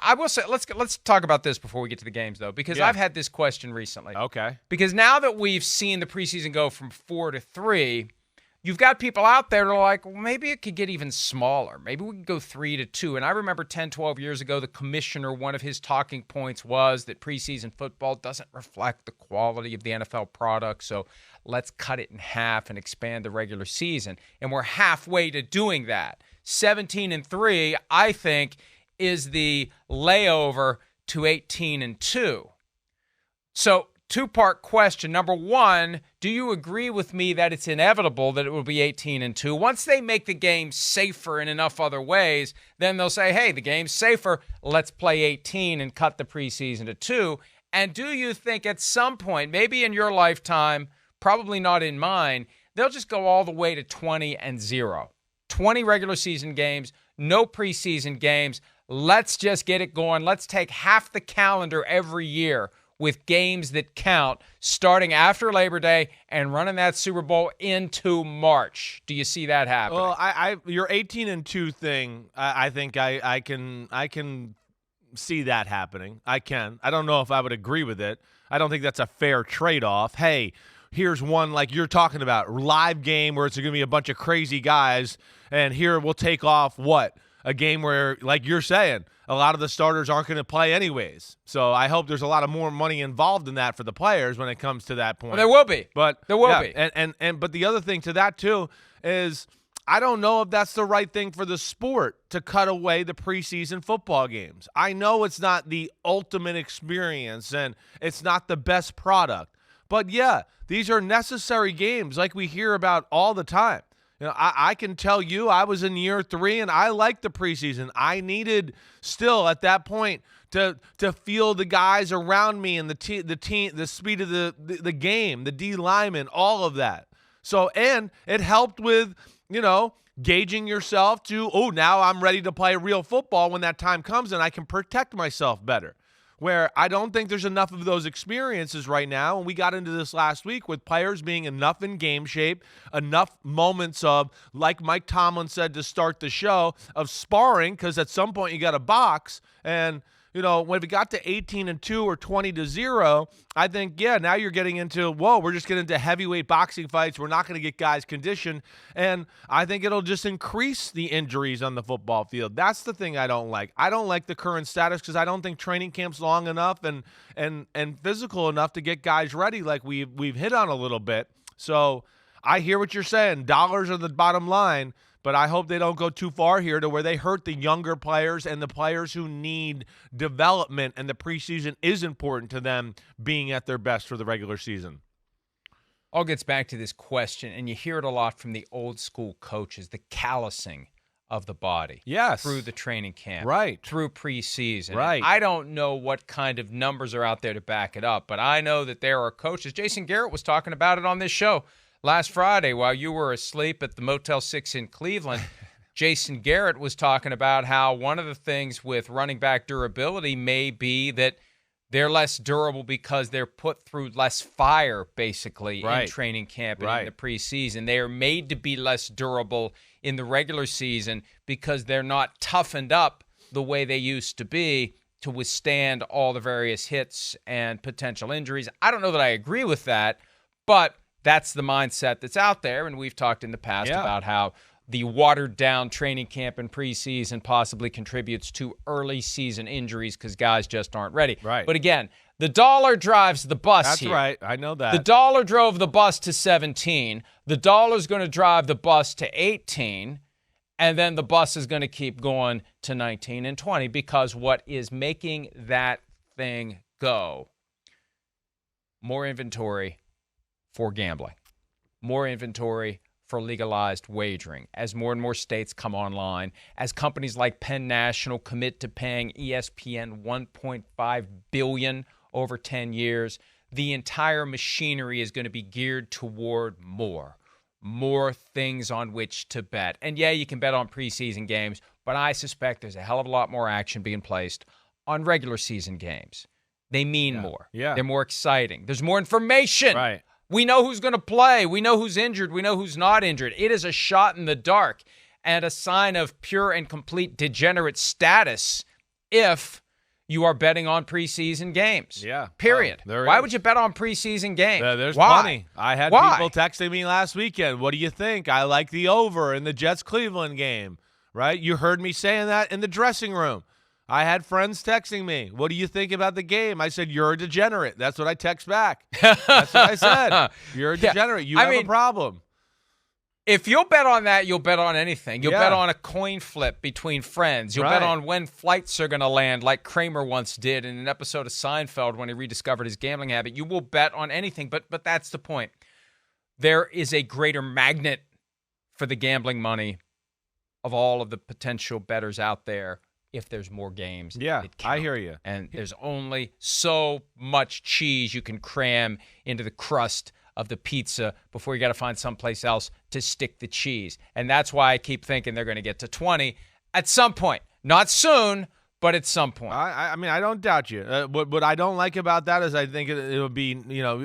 I will say, let's talk about this before we get to the games, though, because I've had this question recently. Okay. Because now that we've seen the preseason go from 4 to 3, you've got people out there that are like, well, maybe it could get even smaller. Maybe we could go 3 to 2. And I remember 10, 12 years ago, the commissioner, one of his talking points was that preseason football doesn't reflect the quality of the NFL product, so let's cut it in half and expand the regular season. And we're halfway to doing that. 17-3, I think, is the layover to 18-2. So, two-part question. Number one, do you agree with me that it's inevitable that it will be 18-2? Once they make the game safer in enough other ways, then they'll say, hey, the game's safer, let's play 18 and cut the preseason to 2. And do you think at some point, maybe in your lifetime, probably not in mine, they'll just go all the way to 20-0? 20 regular season games, no preseason games. Let's just get it going. Let's take half the calendar every year with games that count, starting after Labor Day and running that Super Bowl into March. Do you see that happening? Well, your 18-2 thing, I think I can see that happening. I can. I don't know if I would agree with it. I don't think that's a fair trade-off. Hey, here's one like you're talking about, live game where it's going to be a bunch of crazy guys, and here we'll take off what? A game where, like you're saying, a lot of the starters aren't going to play anyways. So I hope there's a lot of more money involved in that for the players when it comes to that point. Well, there will be. But there will be. But the other thing to that too is I don't know if that's the right thing for the sport to cut away the preseason football games. I know it's not the ultimate experience and it's not the best product. But yeah, these are necessary games like we hear about all the time. You know, I can tell you I was in year 3 and I liked the preseason. I needed still at that point to feel the guys around me and the team, the speed of the game, the D linemen, all of that. So, and it helped with, gauging yourself to, now I'm ready to play real football when that time comes and I can protect myself better. Where I don't think there's enough of those experiences right now. And we got into this last week with players being enough in game shape, enough moments of, like Mike Tomlin said to start the show, of sparring, because at some point you got to box. And, when we got to 18-2 or 20-0, I think, now you're getting into, we're just getting into heavyweight boxing fights. We're not going to get guys conditioned. And I think it'll just increase the injuries on the football field. That's the thing I don't like. I don't like the current status because I don't think training camp's long enough and physical enough to get guys ready like we've hit on a little bit. So I hear what you're saying. Dollars are the bottom line. But I hope they don't go too far here to where they hurt the younger players and the players who need development, and the preseason is important to them being at their best for the regular season. All gets back to this question, and you hear it a lot from the old school coaches, the callousing of the body. Yes. Through the training camp. Right. Through preseason. Right. And I don't know what kind of numbers are out there to back it up, but I know that there are coaches. Jason Garrett was talking about it on this show last Friday while you were asleep at the Motel 6 in Cleveland. Jason Garrett was talking about how one of the things with running back durability may be that they're less durable because they're put through less fire, basically, in training camp and in the preseason. They are made to be less durable in the regular season because they're not toughened up the way they used to be to withstand all the various hits and potential injuries. I don't know that I agree with that, but that's the mindset that's out there, and we've talked in the past about how the watered-down training camp and preseason possibly contributes to early season injuries because guys just aren't ready. Right. But again, the dollar drives the bus here. That's right. I know that. The dollar drove the bus to 17. The dollar's going to drive the bus to 18, and then the bus is going to keep going to 19 and 20 because what is making that thing go? More inventory for gambling, more inventory for legalized wagering. As more and more states come online, as companies like Penn National commit to paying ESPN $1.5 billion over 10 years, the entire machinery is going to be geared toward more things on which to bet. And yeah, you can bet on preseason games, but I suspect there's a hell of a lot more action being placed on regular season games. They mean more. Yeah. They're more exciting. There's more information. Right. We know who's going to play. We know who's injured. We know who's not injured. It is a shot in the dark and a sign of pure and complete degenerate status if you are betting on preseason games. Yeah. Period. Why would you bet on preseason games? There's Why? plenty. I had Why? people texting me last weekend. What do you think? I like the over in the Jets-Cleveland game, right? You heard me saying that in the dressing room. I had friends texting me. What do you think about the game? I said, you're a degenerate. That's what I text back. That's what I said. You're a degenerate. You have a problem. If you'll bet on that, you'll bet on anything. You'll bet on a coin flip between friends. You'll bet on when flights are going to land, like Kramer once did in an episode of Seinfeld when he rediscovered his gambling habit. You will bet on anything, but that's the point. There is a greater magnet for the gambling money of all of the potential bettors out there if there's more games. Yeah, I hear you. And there's only so much cheese you can cram into the crust of the pizza before you got to find someplace else to stick the cheese. And that's why I keep thinking they're going to get to 20 at some point. Not soon, but at some point. I mean, I don't doubt you. What I don't like about that is I think it'll be,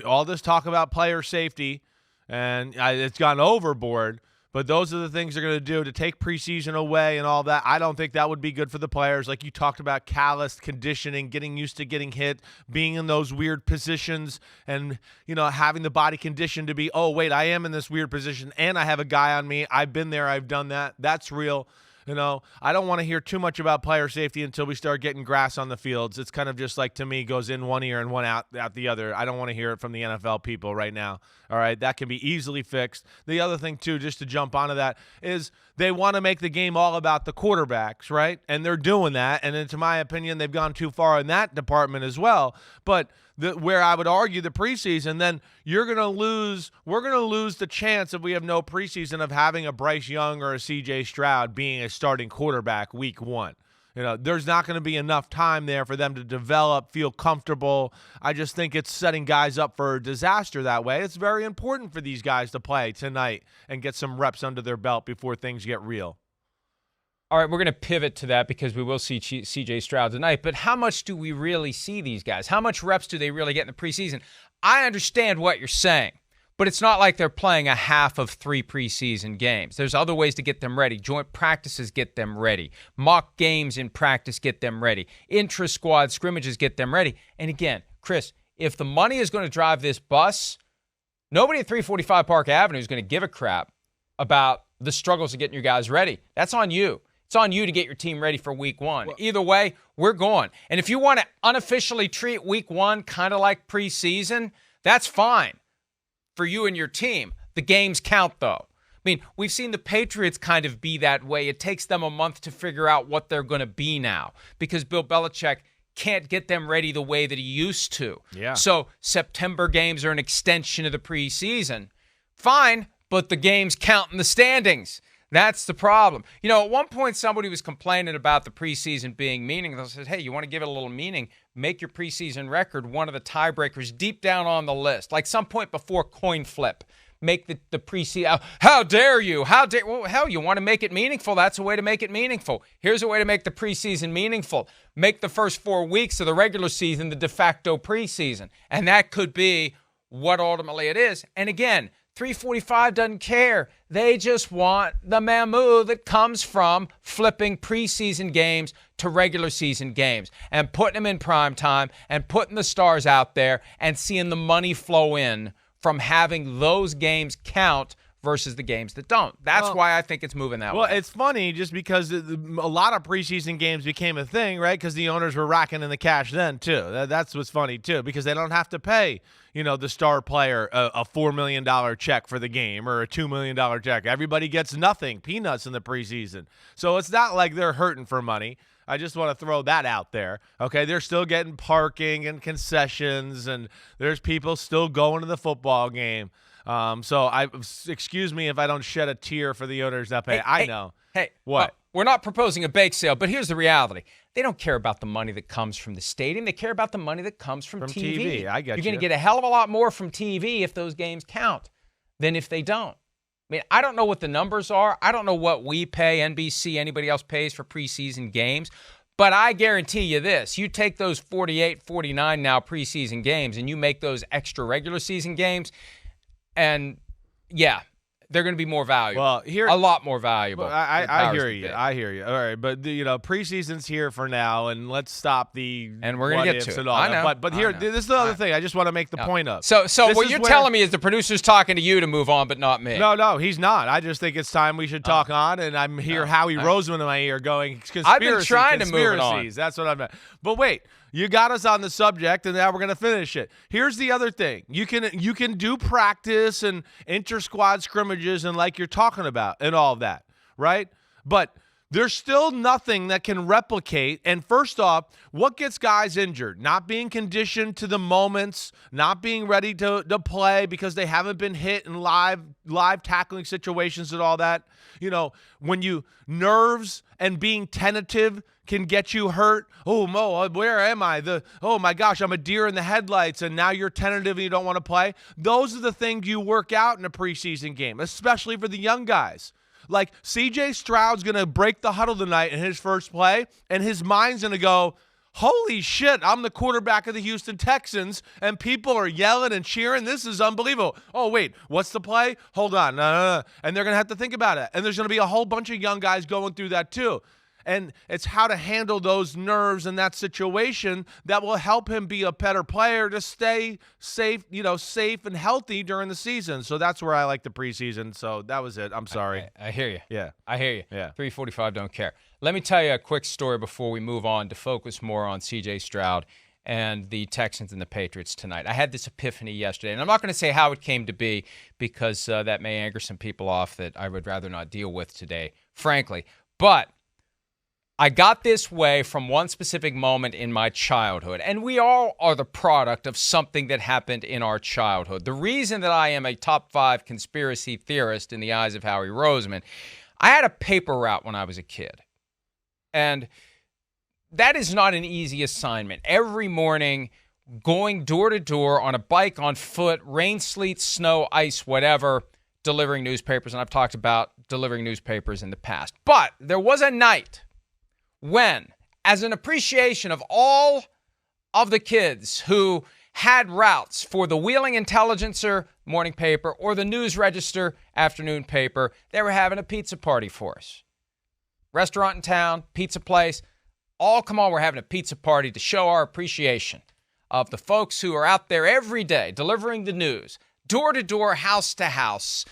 all this talk about player safety, and it's gone overboard. But those are the things they're going to do to take preseason away and all that. I don't think that would be good for the players. Like you talked about, calloused conditioning, getting used to getting hit, being in those weird positions, and having the body condition to be, oh wait, I am in this weird position and I have a guy on me. I've been there. I've done that. That's real. I don't want to hear too much about player safety until we start getting grass on the fields. It's kind of just like, to me, goes in one ear and one out the other. I don't want to hear it from the NFL people right now. All right, that can be easily fixed. The other thing, too, just to jump onto that, is they want to make the game all about the quarterbacks, right? And they're doing that. And to my opinion, they've gone too far in that department as well. But where I would argue the preseason, then we're going to lose the chance, if we have no preseason, of having a Bryce Young or a C.J. Stroud being a starting quarterback week one. There's not going to be enough time there for them to develop, feel comfortable. I just think it's setting guys up for a disaster that way. It's very important for these guys to play tonight and get some reps under their belt before things get real. All right, we're going to pivot to that because we will see C.J. Stroud tonight. But how much do we really see these guys? How much reps do they really get in the preseason? I understand what you're saying, but it's not like they're playing a half of 3 preseason games. There's other ways to get them ready. Joint practices get them ready. Mock games in practice get them ready. Intra-squad scrimmages get them ready. And again, Chris, if the money is going to drive this bus, nobody at 345 Park Avenue is going to give a crap about the struggles of getting your guys ready. That's on you. It's on you to get your team ready for week one. Either way, we're going. And if you want to unofficially treat week one kind of like preseason, that's fine for you and your team. The games count, though. I mean, we've seen the Patriots kind of be that way. It takes them a month to figure out what they're going to be now because Bill Belichick can't get them ready the way that he used to. Yeah. So September games are an extension of the preseason. Fine, but the games count in the standings. That's the problem. At one point, somebody was complaining about the preseason being meaningless. I said, hey, you want to give it a little meaning? Make your preseason record one of the tiebreakers deep down on the list, like some point before coin flip. Make the preseason. How dare you? Well, hell, you want to make it meaningful? That's a way to make it meaningful. Here's a way to make the preseason meaningful. Make the first 4 weeks of the regular season the de facto preseason. And that could be what ultimately it is. And again, 345 doesn't care. They just want the mammoo that comes from flipping preseason games to regular season games and putting them in prime time and putting the stars out there and seeing the money flow in from having those games count versus the games that don't. That's why I think it's moving that way. Well, it's funny just because a lot of preseason games became a thing, right? Because the owners were racking in the cash then, too. That's what's funny, too, because they don't have to pay, the star player a $4 million check for the game or a $2 million check. Everybody gets nothing, peanuts in the preseason. So it's not like they're hurting for money. I just want to throw that out there. Okay, they're still getting parking and concessions, and there's people still going to the football game. Excuse me if I don't shed a tear for the owners that pay. I know. Hey, what? We're not proposing a bake sale, but here's the reality. They don't care about the money that comes from the stadium. They care about the money that comes from TV. I get You're going to get a hell of a lot more from TV if those games count than if they don't. I mean, I don't know what the numbers are. I don't know what we pay, NBC, anybody else pays for preseason games. But I guarantee you this. You take those 48, 49 now preseason games and you make those extra regular season games, and yeah, they're going to be more valuable. Well, here a lot more valuable. I hear you. I hear you. All right, but preseason's here for now, and let's stop the and we're going to get to it. And all I that. know. But here, this is the other thing. I just want to make the point of. So what you're telling me is the producer's talking to you to move on, but not me. No, he's not. I just think it's time we should talk on, and I'm here Howie Roseman in my ear going conspiracy. I've been trying to move it on. That's what I meant. But wait. You got us on the subject, and now we're going to finish it. Here's the other thing. You can do practice and inter-squad scrimmages and like you're talking about and all of that, right? But there's still nothing that can replicate. And first off, what gets guys injured? Not being conditioned to the moments, not being ready to play because they haven't been hit in live tackling situations and all that. When nerves and being tentative can get you hurt. Oh, Mo, where am I? Oh my gosh, I'm a deer in the headlights, and now you're tentative and you don't want to play. Those are the things you work out in a preseason game, especially for the young guys. Like CJ Stroud's going to break the huddle tonight in his first play, and his mind's going to go, holy shit, I'm the quarterback of the Houston Texans, and people are yelling and cheering. This is unbelievable. Oh, wait, what's the play? Hold on. And they're going to have to think about it. And there's going to be a whole bunch of young guys going through that too. And it's how to handle those nerves in that situation that will help him be a better player to stay safe, safe and healthy during the season. So that's where I like the preseason. So that was it. I'm sorry. I hear you. Yeah. I hear you. Yeah. 345 don't care. Let me tell you a quick story before we move on to focus more on CJ Stroud and the Texans and the Patriots tonight. I had this epiphany yesterday, and I'm not going to say how it came to be because that may anger some people off that I would rather not deal with today, frankly. But I got this way from one specific moment in my childhood, and we all are the product of something that happened in our childhood. The reason that I am a top 5 conspiracy theorist in the eyes of Howie Roseman, I had a paper route when I was a kid, and that is not an easy assignment. Every morning, going door to door on a bike, on foot, rain, sleet, snow, ice, whatever, delivering newspapers, and I've talked about delivering newspapers in the past. But there was a night when, as an appreciation of all of the kids who had routes for the Wheeling Intelligencer morning paper or the News Register afternoon paper, they were having a pizza party for us. Restaurant in town, pizza place, all come on, we're having a pizza party to show our appreciation of the folks who are out there every day delivering the news, door to door, house to house,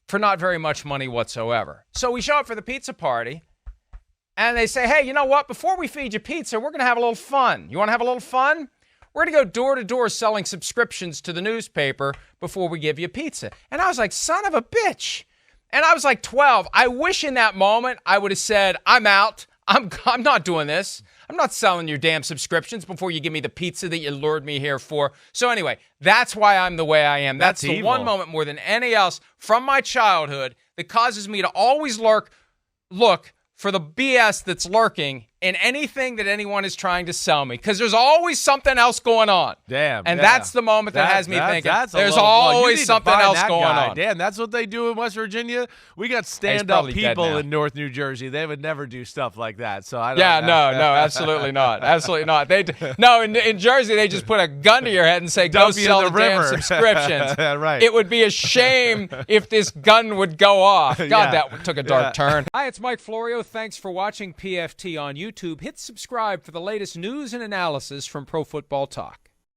for not very much money whatsoever. So we show up for the pizza party, and they say, hey, you know what? Before we feed you pizza, we're going to have a little fun. You want to have a little fun? We're going to go door to door selling subscriptions to the newspaper before we give you pizza. And I was like, son of a bitch. And I was like 12. I wish in that moment I would have said, I'm out. I'm not doing this. I'm not selling your damn subscriptions before you give me the pizza that you lured me here for. So anyway, that's why I'm the way I am. That's the one moment more than any else from my childhood that causes me to always look for the BS that's lurking in anything that anyone is trying to sell me, because there's always something else going on. Damn. And that's the moment that has me thinking, there's always something else going on. Damn, that's what they do in West Virginia. We got stand-up people in North New Jersey. They would never do stuff like that. So I don't know. No, absolutely not. Absolutely not. In Jersey, they just put a gun to your head and say, go sell the damn subscriptions. Right. It would be a shame if this gun would go off. God, that took a dark turn. Hi, it's Mike Florio. Thanks for watching PFT on YouTube. Hit subscribe for the latest news and analysis from Pro Football Talk.